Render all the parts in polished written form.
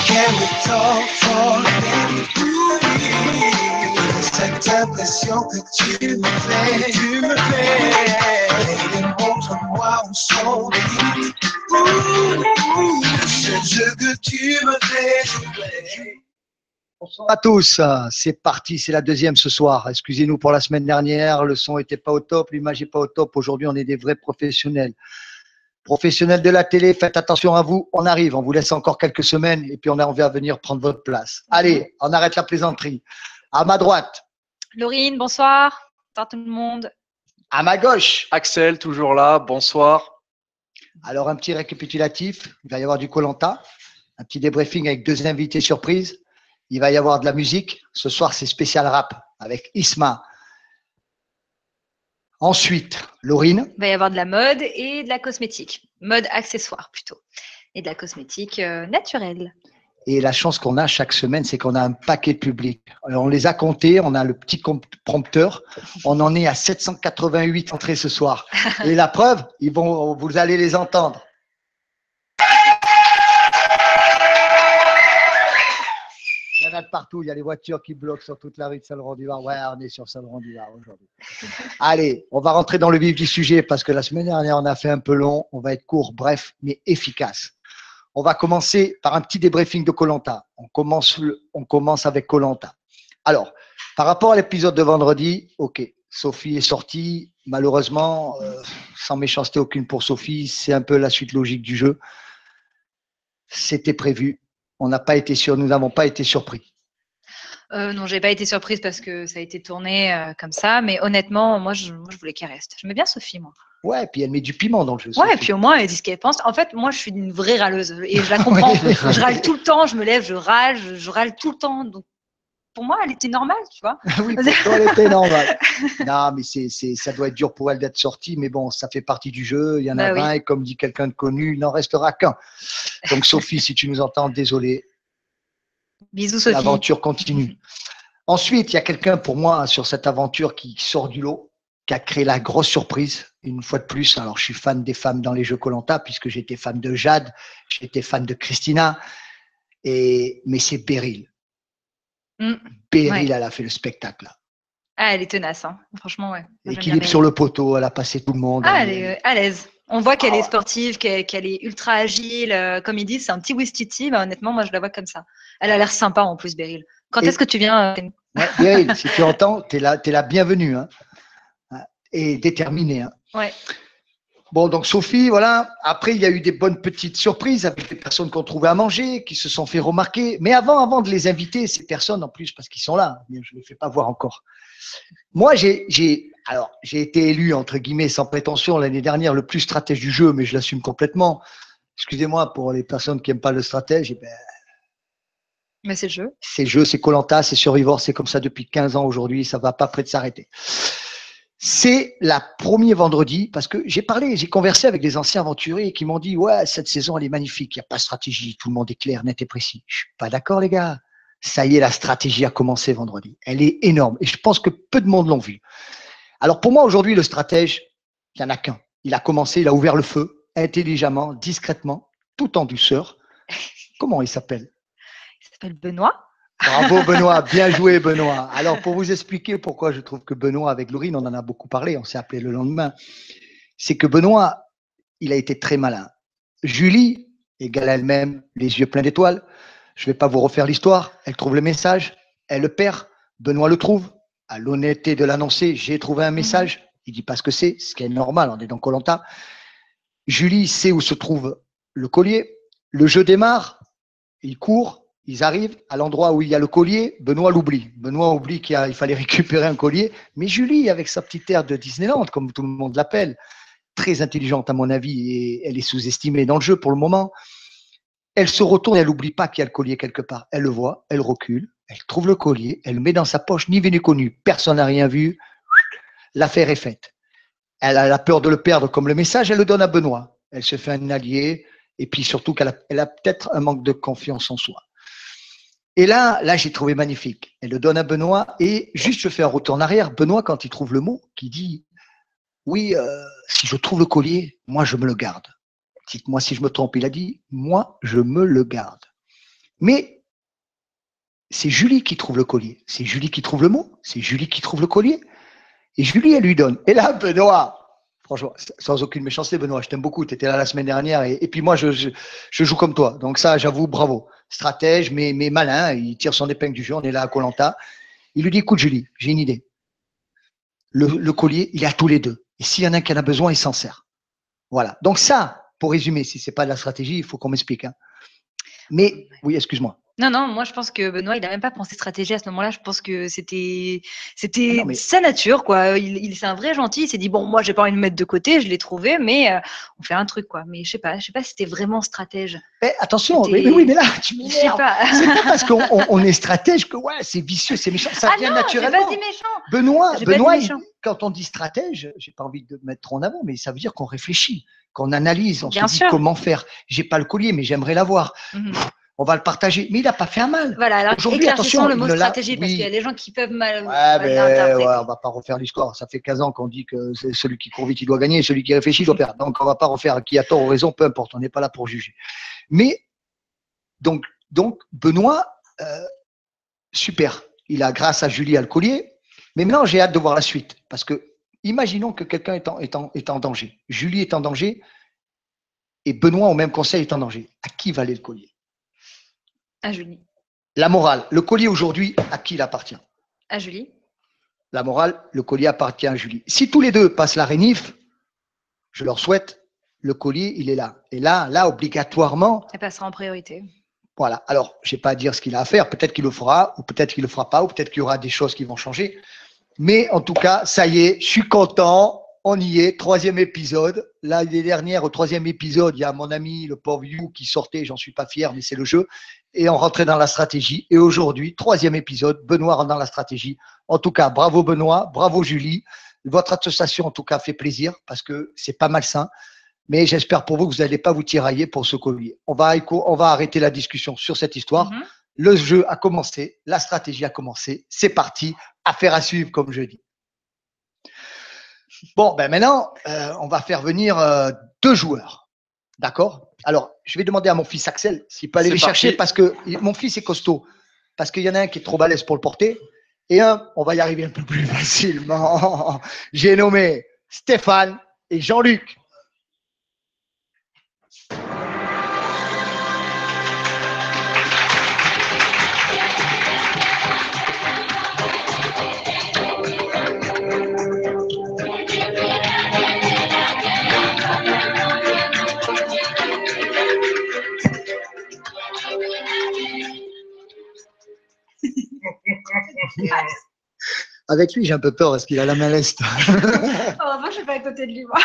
Can we talk for a minute? Cette impression que tu me fais, et montre-moi où sont les limites. Ce jeu que tu me fais jouer. Bonsoir à tous, c'est parti, c'est la deuxième ce soir. Excusez-nous pour la semaine dernière, le son n'était pas au top, l'image n'est pas au top. Aujourd'hui, on est des vrais professionnels. Professionnels de la télé, faites attention à vous, on arrive, on vous laisse encore quelques semaines et puis on va venir prendre votre place. Allez, on arrête la plaisanterie. À ma droite. Laurine, bonsoir. Bonsoir tout le monde. À ma gauche. Axel, toujours là, bonsoir. Alors, un petit récapitulatif, il va y avoir du Koh-Lanta, un petit débriefing avec deux invités surprises. Il va y avoir de la musique. Ce soir, c'est spécial rap avec Isma. Ensuite, Laurine. Il va y avoir de la mode et de la cosmétique. Mode accessoire plutôt. Et de la cosmétique naturelle. Et la chance qu'on a chaque semaine, c'est qu'on a un paquet de public. Alors, on les a comptés, on a le petit prompteur. On en est à 788 entrées ce soir. Et la preuve, vous allez les entendre. Il y en a de partout, il y a les voitures qui bloquent sur toute la rue de Saint-Laurent-du-Var. Ouais, on est sur Saint-Laurent-du-Var aujourd'hui. Allez, on va rentrer dans le vif du sujet parce que la semaine dernière, on a fait un peu long. On va être court, bref, mais efficace. On va commencer par un petit débriefing de Koh-Lanta. On commence avec Koh-Lanta. Alors, par rapport à l'épisode de vendredi, ok, Sophie est sortie. Malheureusement, sans méchanceté aucune pour Sophie, c'est un peu la suite logique du jeu. C'était prévu. Nous n'avons pas été surpris. Non, j'ai pas été surprise parce que ça a été tourné comme ça. Mais honnêtement, moi, je voulais qu'elle reste. J'aimais bien Sophie, moi. Ouais, puis elle met du piment dans le jeu. Ouais, et puis au moins, elle dit ce qu'elle pense. En fait, moi, je suis une vraie râleuse et je la comprends. Je râle tout le temps, je me lève, je râle tout le temps. Donc, pour moi, elle était normale, tu vois. Oui, pour toi, elle était normale. Non, mais ça doit être dur pour elle d'être sortie, mais bon, ça fait partie du jeu. Il y en a 20 et comme dit quelqu'un de connu, il n'en restera qu'un. Donc, Sophie, si tu nous entends, désolé. Bisous, Sophie. L'aventure continue. Ensuite, il y a quelqu'un pour moi sur cette aventure qui sort du lot, qui a créé la grosse surprise, une fois de plus. Alors, je suis fan des femmes dans les jeux Koh-Lanta, puisque j'étais fan de Jade, j'étais fan de Christina, mais c'est Beryl. Beryl, elle a fait le spectacle. Là. Ah, elle est tenace, hein. Franchement, ouais. Équilibre sur le poteau, elle a passé tout le monde. Ah, elle est à l'aise. On voit qu'elle est sportive, qu'elle est ultra agile. Comme ils disent, c'est un petit Wistiti. Bah, honnêtement, moi, je la vois comme ça. Elle a l'air sympa en plus, Beryl. Quand est-ce que tu viens ouais, Beryl, si tu entends, t'es la bienvenue. Hein. Et déterminée. Hein. Ouais. Bon, donc Sophie, voilà. Après, il y a eu des bonnes petites surprises avec les personnes qu'on trouvait à manger, qui se sont fait remarquer. Mais avant de les inviter, ces personnes, en plus, parce qu'ils sont là, je ne les fais pas voir encore. Moi, j'ai été élu, entre guillemets, sans prétention, l'année dernière, le plus stratège du jeu, mais je l'assume complètement. Excusez-moi pour les personnes qui n'aiment pas le stratège. Mais c'est le jeu. C'est le jeu, c'est Koh-Lanta, c'est Survivor, c'est comme ça depuis 15 ans aujourd'hui, ça ne va pas près de s'arrêter. C'est la premier vendredi, parce que j'ai conversé avec des anciens aventuriers qui m'ont dit « Ouais, cette saison, elle est magnifique, il n'y a pas de stratégie, tout le monde est clair, net et précis. » Je ne suis pas d'accord, les gars. Ça y est, la stratégie a commencé vendredi. Elle est énorme et je pense que peu de monde l'ont vu. Alors pour moi, aujourd'hui, le stratège, il n'y en a qu'un. Il a commencé, il a ouvert le feu, intelligemment, discrètement, tout en douceur. Comment il s'appelle? Il s'appelle Benoît. Bravo Benoît, bien joué Benoît. Alors pour vous expliquer pourquoi je trouve que Benoît avec Laurine, on en a beaucoup parlé, on s'est appelé le lendemain, c'est que Benoît, il a été très malin. Julie, égale elle-même, les yeux pleins d'étoiles, je ne vais pas vous refaire l'histoire, elle trouve le message, elle le perd, Benoît le trouve, à l'honnêteté de l'annoncer, j'ai trouvé un message, il dit pas ce que c'est, ce qui est normal, on est dans Koh-Lanta. Julie sait où se trouve le collier, le jeu démarre, il court, ils arrivent à l'endroit où il y a le collier, Benoît l'oublie. Benoît oublie qu'il fallait récupérer un collier, mais Julie, avec sa petite aire de Disneyland, comme tout le monde l'appelle, très intelligente à mon avis, et elle est sous-estimée dans le jeu pour le moment, elle se retourne et elle n'oublie pas qu'il y a le collier quelque part. Elle le voit, elle recule, elle trouve le collier, elle le met dans sa poche, ni vu ni connu, personne n'a rien vu, l'affaire est faite. Elle a la peur de le perdre comme le message, elle le donne à Benoît. Elle se fait un allié, et puis surtout qu'elle a peut-être un manque de confiance en soi. Et là, j'ai trouvé magnifique. Elle le donne à Benoît et juste je fais un retour en arrière. Benoît, quand il trouve le mot, qui dit « Oui, si je trouve le collier, moi je me le garde. » Dites-moi si je me trompe. Il a dit « Moi je me le garde. » Mais c'est Julie qui trouve le collier. C'est Julie qui trouve le mot. C'est Julie qui trouve le collier. Et Julie, elle lui donne. Et là, Benoît, franchement, sans aucune méchanceté, Benoît, je t'aime beaucoup. Tu étais là la semaine dernière. Et puis moi, je joue comme toi. Donc ça, j'avoue, bravo. Stratège, mais malin. Il tire son épingle du jeu. On est là à koh Lanta. Il lui dit, écoute, Julie, j'ai une idée. Le collier, il est à tous les deux. Et s'il y en a un qui en a besoin, il s'en sert. Voilà. Donc ça, pour résumer, si c'est pas de la stratégie, il faut qu'on m'explique. Hein. Mais oui, excuse-moi. Non, moi je pense que Benoît, il n'a même pas pensé stratégie à ce moment-là. Je pense que c'était Non, mais- sa nature, quoi. C'est un vrai gentil. Il s'est dit bon, moi j'ai pas envie de me mettre de côté, je l'ai trouvé, mais on fait un truc, quoi. Mais je sais pas si c'était vraiment stratège. Mais attention, C'était- mais oui, mais là, tu Je sais m'énerves. pas. C'est pas parce qu'on est stratège que ouais, c'est vicieux, c'est méchant. Ça Ah vient non, j'ai naturellement. pas dit méchant. Benoît, J'ai pas dit méchant. quand on dit stratège, j'ai pas envie de me mettre trop en avant, mais ça veut dire qu'on réfléchit, qu'on analyse, on Bien se dit sûr. comment faire. J'ai pas le collier, mais j'aimerais l'avoir. Mhm. On va le partager. Mais il n'a pas fait un mal. Voilà, alors Aujourd'hui, éclaircissons attention, le il mot ne l'a- stratégie, parce oui. qu'il y a des gens qui peuvent mal Ouais, mais l'interpréter. ouais, on va pas refaire l'histoire. Ça fait 15 ans qu'on dit que c'est celui qui court vite, il doit gagner, et celui qui réfléchit, il doit perdre. Donc, on va pas refaire qui a tort ou raison, peu importe. On n'est pas là pour juger. Mais, donc Benoît, super. Il a, grâce à Julie, a le collier. Mais maintenant, j'ai hâte de voir la suite. Parce que, imaginons que quelqu'un est en danger. Julie est en danger. Et Benoît, au même conseil, est en danger. À qui va aller le collier? À Julie. La morale. Le collier, aujourd'hui, à qui il appartient? À Julie. La morale, le collier appartient à Julie. Si tous les deux passent la rénif, je leur souhaite, le collier, il est là. Et là, obligatoirement, Elle passera en priorité. voilà. Alors, je n'ai pas à dire ce qu'il a à faire. Peut-être qu'il le fera, ou peut-être qu'il le fera pas, ou peut-être qu'il y aura des choses qui vont changer. Mais en tout cas, ça y est, je suis content. On y est, 3e épisode. L'année dernière, au 3e épisode, il y a mon ami, le pauvre You, qui sortait, j'en suis pas fier, mais c'est le jeu. Et on rentrait dans la stratégie. Et aujourd'hui, 3e épisode, Benoît rentre dans la stratégie. En tout cas, bravo Benoît, bravo Julie. Votre association, en tout cas, fait plaisir parce que c'est pas malsain. Mais j'espère pour vous que vous n'allez pas vous tirailler pour ce collier. On va arrêter la discussion sur cette histoire. Mhm. Le jeu a commencé, la stratégie a commencé. C'est parti, affaire à suivre, comme je dis. Bon, ben maintenant, on va faire venir 2 joueurs. D'accord? Alors, je vais demander à mon fils Axel s'il peut aller C'est les chercher parti. parce que mon fils est costaud. Parce qu'il y en a un qui est trop balèze pour le porter et un, on va y arriver un peu plus facilement. J'ai nommé Stéphane et Jean-Luc. Avec lui, j'ai un peu peur parce qu'il a la main leste. Heureusement, je suis pas à côté de lui, moi.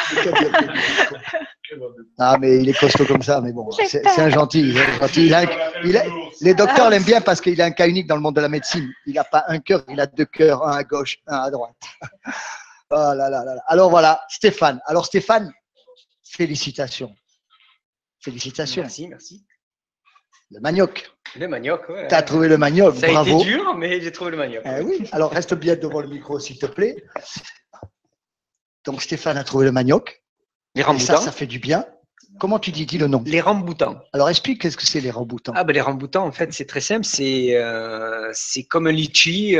Ah, mais il est costaud comme ça, mais bon, J'ai c'est peur. un gentil. Les docteurs l'aiment bien parce qu'il a un cas unique dans le monde de la médecine. Il n'a pas un cœur, il a 2 cœurs, un à gauche, un à droite. Oh là là là là. Alors voilà, Stéphane. Alors Stéphane, félicitations. Félicitations. Merci. Le manioc. Le manioc, ouais. Tu as trouvé le manioc, Ça a bravo. été dur, mais j'ai trouvé le manioc. Eh oui, alors reste bien devant le micro, s'il te plaît. Donc Stéphane a trouvé le manioc. Les Et ramboutans. ça fait du bien. Comment tu dis le nom? Les ramboutans. Alors explique qu'est-ce que c'est les ramboutans. Ah ben les ramboutans, en fait, c'est très simple. C'est comme un litchi.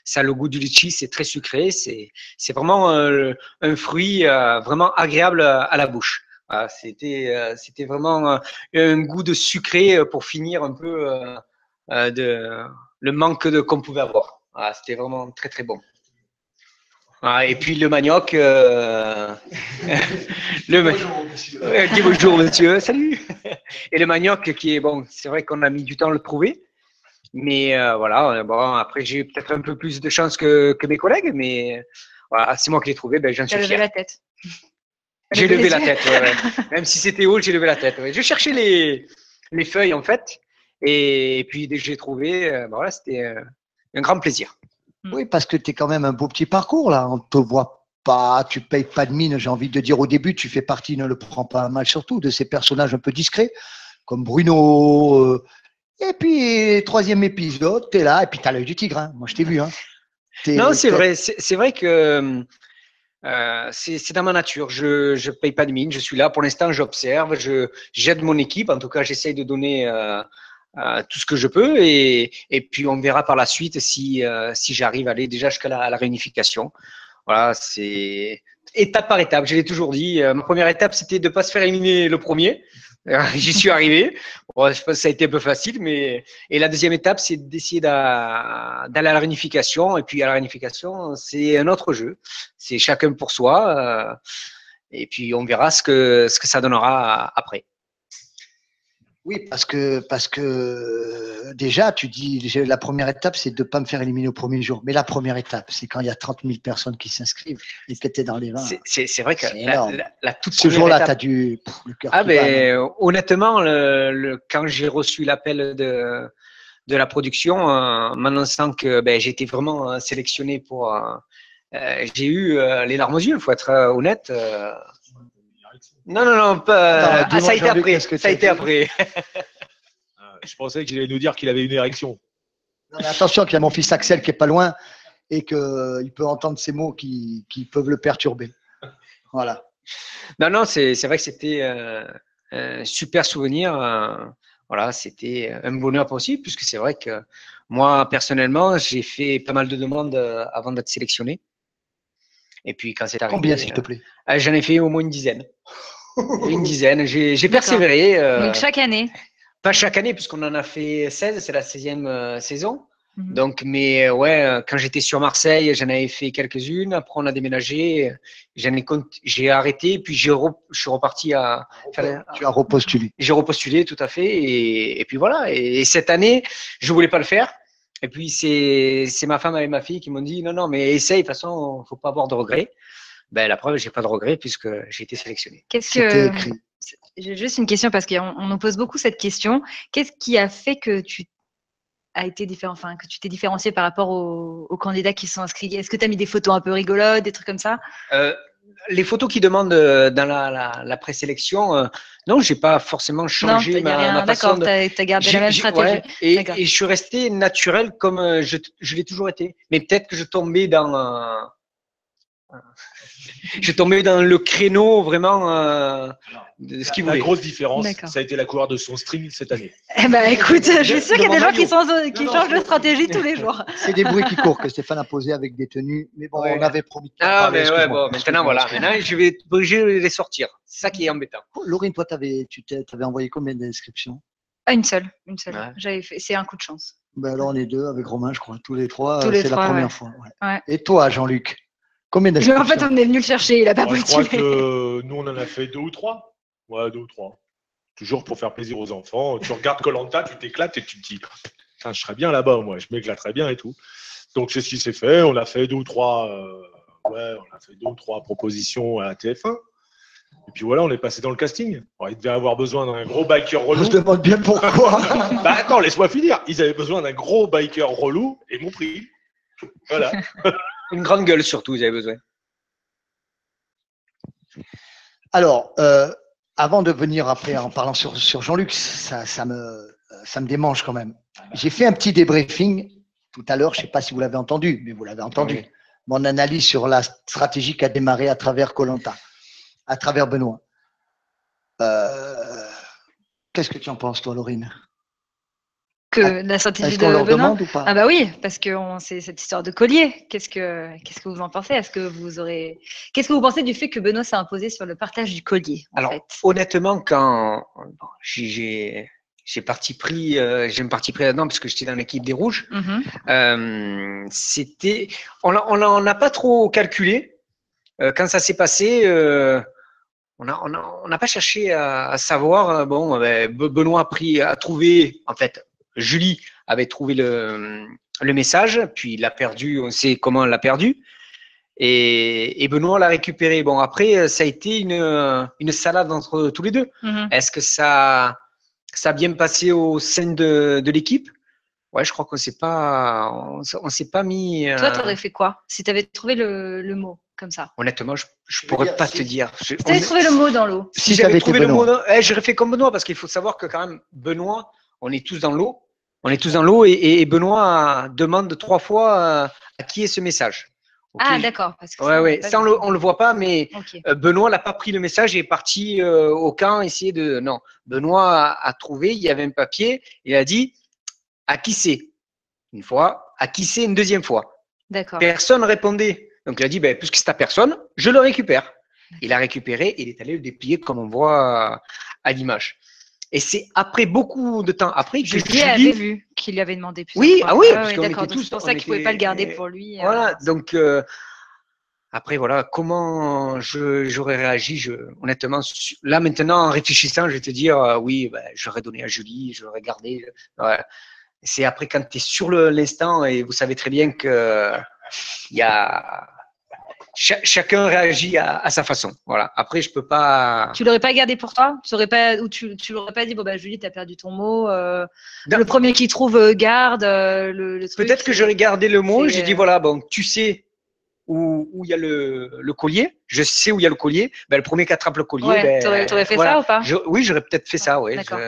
Ça a le goût du litchi. C'est très sucré. C'est vraiment un fruit vraiment agréable à la bouche. Voilà, c'était vraiment un goût de sucré pour finir un peu le manque qu'on pouvait avoir. Voilà, c'était vraiment très très bon. Ah, et puis le manioc, dis bonjour monsieur, salut. Et le manioc qui est bon, c'est vrai qu'on a mis du temps à le trouver, mais voilà. Bon, après j'ai eu peut-être un peu plus de chance que mes collègues, mais voilà, c'est moi qui l'ai trouvé, ben j'en Tu as suis levé fier. la tête. J'ai Levé levé les la yeux. tête, ouais. Même si c'était haut, j'ai levé la tête. Ouais. Je cherchais les feuilles en fait, et puis dès que j'ai trouvé, ben voilà, c'était un grand plaisir. Oui, parce que tu es quand même un beau petit parcours là. On ne te voit pas, tu payes pas de mine. J'ai envie de dire au début, tu fais partie, ne le prends pas mal surtout, de ces personnages un peu discrets, comme Bruno. Et puis, 3e épisode, tu es là, et puis tu as l'œil du tigre. Hein. Moi, je t'ai vu. Hein. Non, c'est vrai. C'est vrai que c'est dans ma nature. Je paye pas de mine. Je suis là pour l'instant. J'observe. J'aide mon équipe. En tout cas, j'essaye de donner tout ce que je peux et puis on verra par la suite si j'arrive à aller déjà jusqu'à la réunification. Voilà, c'est étape par étape. Je l'ai toujours dit. Ma première étape, c'était de ne pas se faire éliminer le premier. J'y suis arrivé. Bon, je pense que ça a été un peu facile, mais et la deuxième étape, c'est d'essayer d'aller à la réunification. Et puis à la réunification, c'est un autre jeu. C'est chacun pour soi. Et puis on verra ce que ça donnera après. Oui, parce que déjà, tu dis, la première étape, c'est de ne pas me faire éliminer au premier jour. Mais la première étape, c'est quand il y a 30 000 personnes qui s'inscrivent et que tu es dans les 20. C'est vrai que la toute ce jour-là, tu as dû le cœur. Ah ben, honnêtement, quand j'ai reçu l'appel de la production, m'annonçant que j'ai été vraiment sélectionné pour… j'ai eu les larmes aux yeux, il faut être honnête. Non, pas, ça a été après. Ça a été après. Je pensais qu'il allait nous dire qu'il avait une érection. Non, mais attention, qu'il y a mon fils Axel qui est pas loin et qu'il peut entendre ces mots qui peuvent le perturber. Voilà. Non, c'est vrai que c'était un super souvenir. Voilà, c'était un bonheur possible puisque c'est vrai que moi, personnellement, j'ai fait pas mal de demandes avant d'être sélectionné. Et puis quand c'est arrivé… Combien, s'il te plaît? J'en ai fait au moins une dizaine. J'ai persévéré. Donc chaque année? Pas chaque année, puisqu'on en a fait 16, c'est la 16e saison. Mhm. Donc, mais ouais, quand j'étais sur Marseille, j'en avais fait quelques-unes. Après, on a déménagé. J'ai arrêté, puis je suis reparti à… Tu as repostulé. J'ai repostulé, tout à fait. Et puis voilà. Et cette année, je voulais pas le faire. Et puis, c'est ma femme et ma fille qui m'ont dit non, mais essaye, de toute façon, faut pas avoir de regrets. Ben, la preuve, j'ai pas de regrets puisque j'ai été sélectionné. C'était écrit. J'ai juste une question parce qu'on nous pose beaucoup cette question. Qu'est-ce qui a fait que tu as été différent, enfin, que tu t'es différencié par rapport aux candidats qui sont inscrits? Est-ce que tu as mis des photos un peu rigolotes, des trucs comme ça? Les photos qu'ils demandent dans la présélection, non, j'ai pas forcément changé ma façon de… D'accord, tu as gardé la même stratégie. Ouais, et je suis resté naturel comme je l'ai toujours été. Mais peut-être que je tombais dans… le créneau vraiment de ce qu'il voulait. La grosse différence, D'accord. ça a été la couleur de son string cette année. Eh ben, écoute, je suis sûre qu'il y a des gens qui Non, changent de stratégie tous les jours. C'est des bruits qui courent que Stéphane a posé avec des tenues. Mais bon, Ouais. on avait promis de Ah, parler, mais ouais, excuse-moi. bon, maintenant, voilà. Maintenant, je vais les sortir. C'est ça qui est embêtant. Laurine, toi, tu avais envoyé combien d'inscriptions? Ah, une seule. Ouais. J'avais fait. C'est un coup de chance. Ben là, on est deux avec Romain, je crois. Tous les trois, Tous les c'est la trois, première ouais. fois. Ouais. Ouais. Et toi, Jean-Luc, combien Mais d'inscriptions? en fait, on est venu le chercher, il a pas Moi, je crois postulé. que nous, on en a fait 2 ou 3. Ouais, 2 ou 3. Toujours pour faire plaisir aux enfants. Tu regardes Koh-Lanta, tu t'éclates et tu te dis, putain, je serais bien là-bas, moi, je m'éclaterais bien et tout. Donc, c'est ce qui s'est fait. On a fait 2 ou 3, on a fait 2 ou 3 propositions à TF1. Et puis voilà, on est passé dans le casting. Alors, ils devaient avoir besoin d'un gros biker On relou. se demande bien pourquoi. Bah attends, laisse-moi finir. Ils avaient besoin d'un gros biker relou et m'ont pris. Voilà. Une grande gueule surtout, ils avaient besoin. Alors, avant de venir après en parlant sur Jean-Luc, ça me démange quand même. J'ai fait un petit débriefing tout à l'heure, je ne sais pas si vous l'avez entendu, mais vous l'avez entendu. Oui. Mon analyse sur la stratégie qui a démarré à travers Koh-Lanta, à travers Benoît. Qu'est-ce que tu en penses, toi, Laurine? Que la stratégie Est-ce de qu'on leur Benoît. demande ou pas? Ah bah oui, parce que c'est cette histoire de collier. Qu'est-ce que vous en pensez? Qu'est-ce que vous pensez du fait que Benoît s'est imposé sur le partage du collier, en Alors, fait? honnêtement, quand j'ai un parti pris là-dedans parce que j'étais dans l'équipe des Rouges, Mhm. on n'a pas trop calculé. Quand ça s'est passé, on n'a pas cherché à savoir. Benoît a trouvé, en fait, Julie avait trouvé le message, puis il l'a perdu. On sait comment elle l'a perdu. Et Benoît l'a récupéré. Bon, après, ça a été une salade entre tous les deux. Mhm. Est-ce que ça a bien passé au sein de l'équipe? Ouais, je crois qu'on s'est pas mis. Toi, t'aurais fait quoi si t'avais trouvé le mot comme ça? Honnêtement, je pourrais pas te dire. Si t'avais trouvé le mot dans l'eau. Si t'avais j'avais été trouvé le mot, Benoît. j'aurais fait comme Benoît parce qu'il faut savoir que quand même Benoît, on est tous dans l'eau. On est tous dans l'eau et Benoît demande 3 fois à qui est ce message. Ok. Ah, d'accord. Parce que Ouais, ça, ouais. pas Ça, vu. on le voit pas, mais Ok. Benoît n'a pas pris le message et est parti au camp essayer de. Non, Benoît a trouvé, il y avait un papier, il a dit à qui c'est une fois, à qui c'est une deuxième fois. D'accord. Personne ne répondait. Donc il a dit, ben, puisque c'est à personne, je le récupère. Il a récupéré et il est allé le déplier comme on voit à l'image. Et c'est après beaucoup de temps après que Julie avait Julie. vu qu'il lui avait demandé plusieurs Oui, fois. ah oui, Ouais, parce ouais, qu'on d'accord. était Donc tous. c'est pour on ça qu'il pouvait pas le était- garder pour lui. Voilà, donc après, voilà, comment j'aurais réagi honnêtement, là maintenant, en réfléchissant, je vais te dire, oui, ben, j'aurais donné à Julie, j'aurais gardé. Ouais. C'est après quand tu es sur l'instant et vous savez très bien que il y a chacun réagit à sa façon. Voilà. Après, je peux pas. Tu l'aurais pas gardé pour toi? Tu aurais pas, ou tu l'aurais pas dit, bon bah Julie, t'as perdu ton mot. Non. Le premier qui trouve garde le truc. Peut-être que j'aurais gardé le mot. c'est, J'ai dit voilà, bon, tu sais où il y a le collier. Je sais où il y a le collier. Ben, le premier qui attrape le collier, Ouais, ben, t'aurais fait voilà. ça ou pas? Oui, j'aurais peut-être fait ça, ouais. D'accord.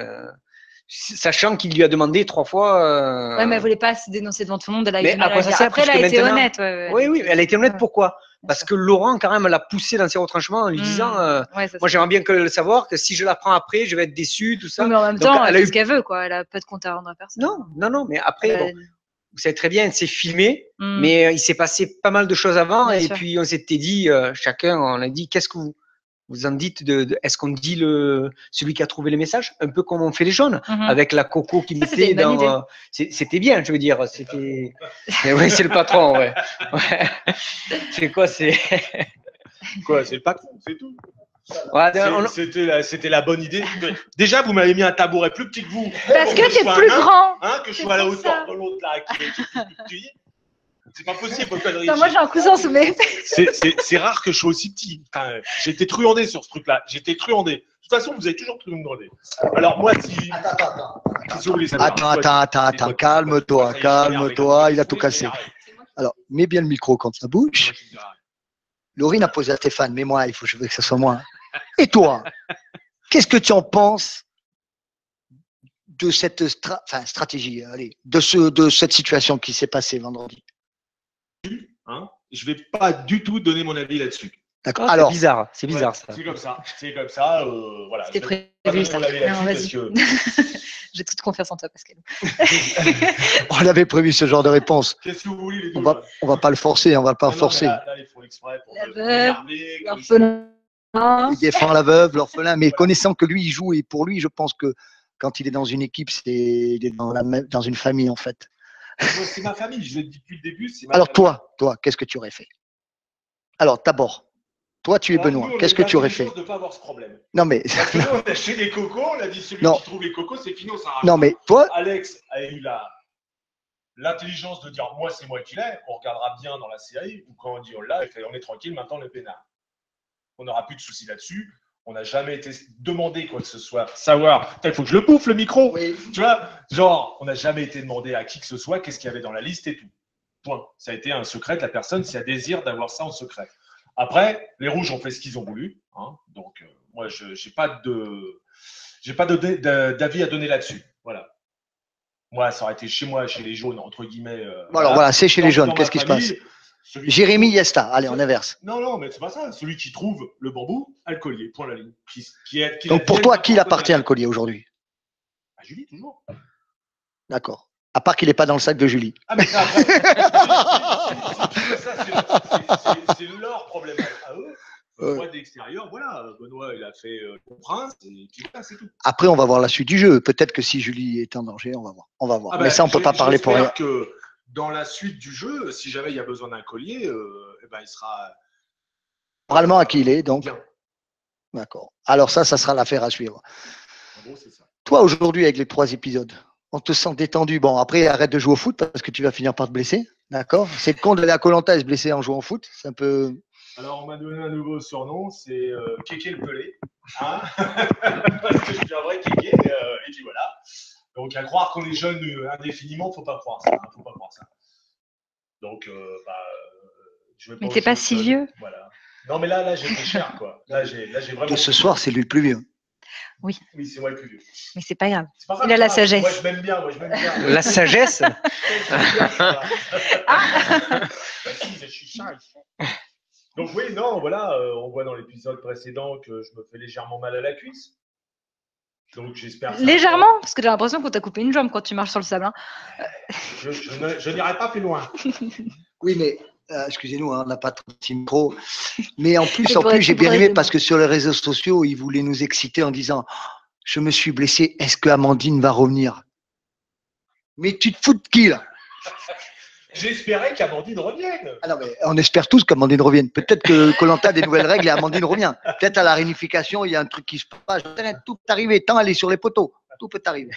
Sachant qu'il lui a demandé 3 fois. Ouais, mais elle voulait pas se dénoncer devant tout le monde. Elle a eu Mais du mal à quoi à ça le dire. sert, Après, elle a puisque été maintenant- honnête. Ouais, Oui, oui, elle a été honnête. Ouais. Pourquoi? Bien Parce sûr. que Laurent, quand même, l'a poussé dans ses retranchements en lui disant Ouais, ça, moi, c'est j'aimerais bien. bien que le savoir que si je la prends après, je vais être déçu, tout ça. Oui, mais en même Donc, temps, elle elle a fait eu. ce qu'elle veut, quoi. Elle a pas de compte à rendre à personne. Non, non, non, mais après, Elle a- bon, vous savez très bien, c'est filmé, Hmm, mais il s'est passé pas mal de choses avant, bien et sûr. puis on s'était dit, chacun, on a dit, qu'est-ce que vous en dites est-ce qu'on dit celui qui a trouvé les messages, un peu comme on fait les jaunes, Mhm. avec la coco qui Ça, c'était mettait une bonne idée. dans. C'était bien, je veux dire, c'était. Mais oui, c'est le patron, ouais. Ouais. C'est quoi, c'est. Quoi, c'est le patron, c'est tout. Ouais, C'était la bonne idée. Déjà, vous m'avez mis un tabouret plus petit que vous. Parce pour que je t'es sois plus un nain, grand. hein, que je C'est sois à la pour hauteur ça. de l'autre là, qui est plus petit. C'est pas possible, Bocadrier. Attends, moi, j'ai un cousin sous mes. C'est rare que je sois aussi petit. Enfin, j'ai été truandé sur ce truc-là. J'étais truandé. De toute façon, vous avez toujours truandé. Alors, moi, si. Si vous voulez savoir. Attends, calme-toi, il a tout cassé. Alors, mets bien le micro contre sa bouche. Laurine a posé à Stéphane, mais moi, il faut que ce soit moi. Et toi, qu'est-ce que tu en penses de cette stratégie, allez, de cette situation qui s'est passée vendredi? Hein, je vais pas du tout donner mon avis là-dessus. D'accord. c'est Alors, bizarre, c'est bizarre Ouais, ça. C'est comme ça. Voilà. C'était Je vais pas prévu, donner ça. mon avis Non, là-dessus vas-y. parce que J'ai toute confiance en toi, Pascal. on avait prévu ce genre de réponse. qu'est-ce que vous voulez les deux On va pas le forcer, on va pas Non, mais forcer. là, ils font exprès pour La me- veuve, m'énerver, que l'orphelin. Il défend la veuve, l'orphelin, mais connaissant que lui, il joue, et pour lui, je pense que quand il est dans une équipe, il est dans une famille, en fait. Moi, c'est ma famille, je l'ai dit depuis le début. C'est ma Alors, famille. toi, qu'est-ce que tu aurais fait? Alors, d'abord, toi, tu es Alors, Benoît. nous, on Qu'est-ce a que pas tu aurais fait fait? les choses de ne pas avoir ce problème. Non, mais, Parce que nous, on a acheté des cocos, on a dit celui Non. qui trouve les cocos, c'est fini, on s'arrête. non, mais toi, Alex a eu l'intelligence de dire moi, c'est moi qui l'ai, on regardera bien dans la série, ou quand on dit on l'a, on est tranquille, maintenant le pénard. On n'aura plus de soucis là-dessus. On n'a jamais été demandé quoi que ce soit. Savoir, il faut que je le bouffe le micro. oui. Tu vois, genre, on n'a jamais été demandé à qui que ce soit qu'est-ce qu'il y avait dans la liste et tout. Point. Ça a été un secret de la personne si elle désire d'avoir ça en secret. Après, les rouges ont fait ce qu'ils ont voulu. Hein, donc, moi, je n'ai pas d'avis à donner là-dessus. Voilà. Moi, ça aurait été chez moi, chez les jaunes, entre guillemets. Bon, alors voilà, c'est chez les jaunes. Dans Qu'est-ce ma qui se passe? famille, celui qui Jérémy trouve- Yesta. Allez, on inverse. Non, mais c'est pas ça. Celui qui trouve le bambou a le collier. Point la ligne. Donc, pour toi, qui il appartient le collier aujourd'hui? À Julie, toujours. D'accord. À part qu'il n'est pas dans le sac de Julie. Ah, mais ça, après, c'est leur problème à eux. Moi, de l'extérieur, voilà, Benoît, il a fait le prince, et puis voilà, c'est tout. Après, on va voir la suite du jeu. Peut-être que si Julie est en danger, on va voir. On va voir. Ah Mais bah, ça, on peut pas parler pour rien. J'espère que dans la suite du jeu, si jamais il y a besoin d'un collier, eh ben, il sera Moralement à qui il est, donc. bien. D'accord. Alors ça sera l'affaire à suivre. En gros, c'est ça. Toi, aujourd'hui, avec les 3 épisodes, on te sent détendu. Bon, après, arrête de jouer au foot parce que tu vas finir par te blesser. D'accord? C'est con d'aller à Koh Lanta et se blesser en jouant au foot. C'est un peu. Alors, on m'a donné un nouveau surnom, c'est Kéké le pelé. Hein parce que je suis un vrai Kéké, et puis voilà. Donc, à croire qu'on est jeune indéfiniment, faut pas croire ça. Hein, faut pas croire ça. Donc, je vais pas. Mais t'es pas aussi si jeune. vieux. Voilà. Non, mais là, j'ai été cher, quoi. Là, j'ai vraiment. De ce soir, c'est lui le plus vieux. Oui. Oui, c'est moi le plus vieux. Mais c'est pas grave. C'est pas grave, Il a la c'est grave. sagesse. Moi, je m'aime bien. Moi, je m'aime bien. La sagesse. Bah si, je suis shy. Donc oui, non, voilà, on voit dans l'épisode précédent que je me fais légèrement mal à la cuisse. Donc j'espère. que ça Légèrement, parce que j'ai l'impression qu'on t'a coupé une jambe quand tu marches sur le sable. Hein. Je n'irai pas plus loin. Oui, mais excusez-nous, hein, on n'a pas trop de micro. Mais en plus, C'est pour être j'ai plus bien aimé près. parce que sur les réseaux sociaux, ils voulaient nous exciter en disant je me suis blessé, est-ce que Amandine va revenir? Mais tu te fous de qui là? J'espérais qu'Amandine revienne. Ah non, mais on espère tous qu'Amandine revienne. Peut-être que Koh-Lanta a des nouvelles règles et Amandine revient. Peut-être à la réunification, il y a un truc qui se passe. Tout peut arriver, tant aller sur les poteaux. Tout peut arriver.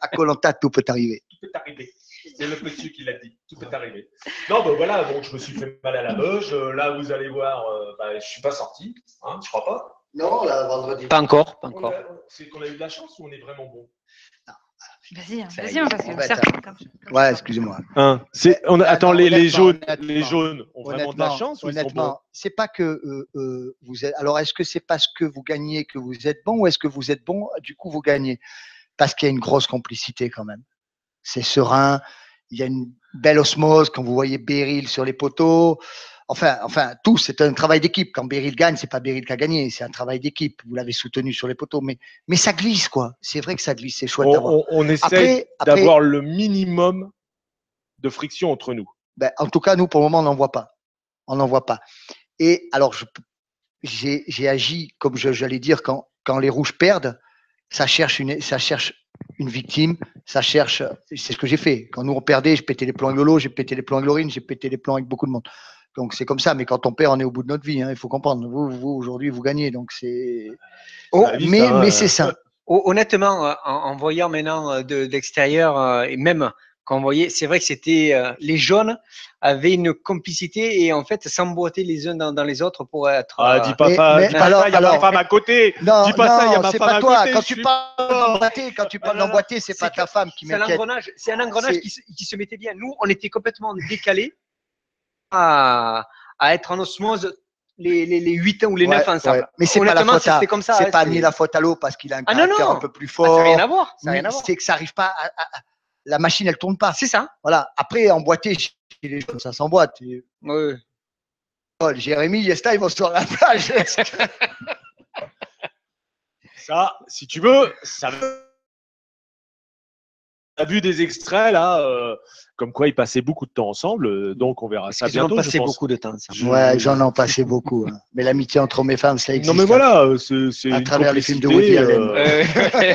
À Koh-Lanta, tout peut arriver. Tout peut arriver. C'est le monsieur qui l'a dit. Tout peut arriver. Non, ben voilà, donc je me suis fait mal à la beuge. Là, vous allez voir, je ne suis pas sorti. Hein, je crois pas. Non, là, vendredi. Pas encore, pas encore. C'est qu'on a eu de la chance ou on est vraiment bon? Vas-y, Ça vas-y, y est, parce que on va certes, être- comme ça. Ouais, excusez-moi. Attends, les honnêtement, jaunes ont vraiment de la chance ou ils sont bons? Honnêtement, c'est pas que vous êtes. Alors, est-ce que c'est parce que vous gagnez que vous êtes bon ou est-ce que vous êtes bon, du coup, vous gagnez? Parce qu'il y a une grosse complicité quand même. C'est serein. Il y a une belle osmose quand vous voyez Beryl sur les poteaux. Enfin, tout, c'est un travail d'équipe. Quand Beryl gagne, c'est pas Beryl qui a gagné, c'est un travail d'équipe. Vous l'avez soutenu sur les poteaux, mais ça glisse, quoi. C'est vrai que ça glisse, c'est chouette d'avoir. On essaie Après- d'avoir le minimum de friction entre nous. Ben, en tout cas, nous, pour le moment, on n'en voit pas. On n'en voit pas. Et alors, j'ai agi, comme j'allais dire, quand les rouges perdent, ça cherche une victime, ça cherche. C'est ce que j'ai fait. Quand nous on perdait, je pétais les plombs avec Lolo, j'ai pété les plombs avec Laurine, j'ai pété les plombs avec beaucoup de monde. Donc c'est comme ça. Mais quand on perd, on est au bout de notre vie. Hein, il faut comprendre. Vous aujourd'hui, vous gagnez. Donc c'est. La vie, Mais ça, c'est ça. Honnêtement, en voyant maintenant de l'extérieur, et même quand on voyait, c'est vrai que c'était les jaunes avaient une complicité et en fait s'emboîtaient les uns dans les autres pour être. Ah, dis pas mais- ça, mais dis pas alors- ça, il y a ma alors- femme à côté. Non, dis pas ça, il y a non, ma c'est femme pas à toi. côté. Quand je tu suis parles d'emboîter, d'emboîter, c'est pas que ta femme qui c'est m'inquiète. c'est un engrenage C'est- qui se mettait bien. Nous, on était complètement décalés à être en osmose les 8 ans ou les 9 ensemble. Ouais. Mais c'est pas la Honnêtement, faute à. c'était comme ça. C'est hein, pas ni la faute à l'eau parce qu'il a un Ah non, caractère non. un peu plus Ah, ça n'a fort. rien à voir. Ça n'a Mais rien à voir. c'est que ça arrive pas. La machine, elle tourne pas. C'est ça. Voilà. Après, emboîter chez les jeunes, ça s'emboîte. Et- Ouais. Paul, Jérémy, Yesta, ils vont sur la plage. Ça, si tu veux, ça. On a vu des extraits là, comme quoi ils passaient beaucoup de temps ensemble, donc on verra ça Ils ont bientôt. passé je pense. beaucoup de temps. Ça. Ouais, j'en ai passé beaucoup. Hein. Mais l'amitié entre hommes et femmes, ça existe. Non mais voilà, c'est À une travers les films de complicité, Woody Allen.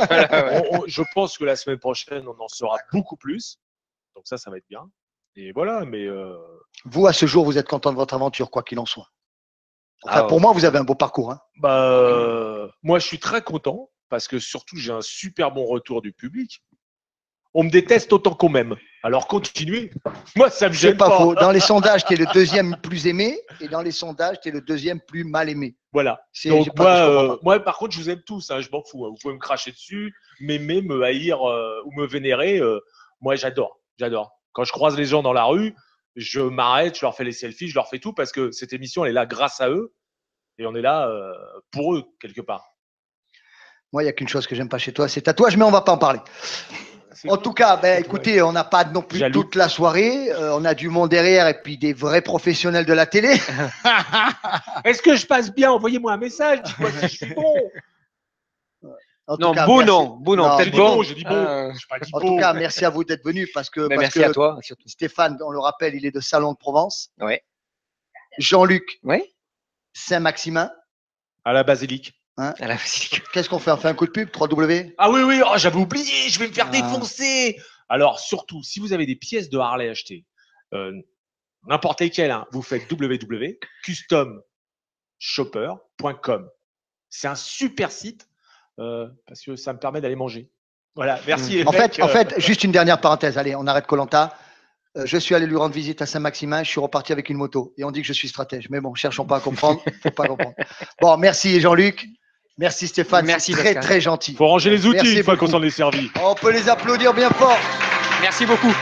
Voilà, ouais. je pense que la semaine prochaine, on en saura beaucoup plus. Donc ça va être bien. Et voilà, mais Vous, à ce jour, vous êtes content de votre aventure, quoi qu'il en soit. Enfin, Ah, pour moi, vous avez un beau parcours. Hein. moi, je suis très content parce que surtout, j'ai un super bon retour du public. On me déteste autant qu'on m'aime. Alors continuez. Moi, ça me C'est gêne pas pas. faux. Dans les sondages, tu es le deuxième plus aimé et dans les sondages, tu es le deuxième plus mal aimé. Voilà. C'est- Donc j'ai pas- je comprends pas. moi, par contre, je vous aime tous. Hein, je m'en fous. Hein. Vous pouvez me cracher dessus, m'aimer, me haïr ou me vénérer. Moi, j'adore. Quand je croise les gens dans la rue, je m'arrête, je leur fais les selfies, je leur fais tout parce que cette émission, elle est là grâce à eux et on est là pour eux quelque part. Moi, il n'y a qu'une chose que j'aime pas chez toi, c'est tatouage, mais on va pas en parler. En tout cas, écoutez, on n'a pas non plus Jaloux. toute la soirée. On a du monde derrière et puis des vrais professionnels de la télé. Est-ce que je passe bien? Envoyez-moi un message. Dites-moi si je suis bon. En tout Non, cas, beau merci. non, beau non, Non, peut-être J'ai dit bon. bon, j'ai dit bon. Euh, J'ai pas dit En bon. tout cas, merci à vous d'être venus parce que, mais merci à toi surtout. Stéphane, on le rappelle, il est de Salon de Provence. Ouais. Jean-Luc, Ouais. Saint-Maximin. À la basilique. À la basilique. Qu'est-ce qu'on fait? On fait un coup de pub 3W. Ah oui, oh, j'avais oublié, je vais me faire Ah. défoncer. Alors, surtout, si vous avez des pièces de Harley achetées, n'importe lesquelles, hein, vous faites www.customshopper.com. C'est un super site parce que ça me permet d'aller manger. Voilà, merci. les En mecs, fait, juste une dernière parenthèse. Allez, on arrête Koh-Lanta. Je suis allé lui rendre visite à Saint-Maximin. Je suis reparti avec une moto. Et on dit que je suis stratège. Mais bon, cherchons pas à comprendre. Faut pas comprendre. Bon, merci Jean-Luc. Merci Stéphane. Merci, C'est très, Pascal. très gentil. faut ranger les outils Merci une fois beaucoup. qu'on s'en est servi. On peut les applaudir bien fort. Merci beaucoup.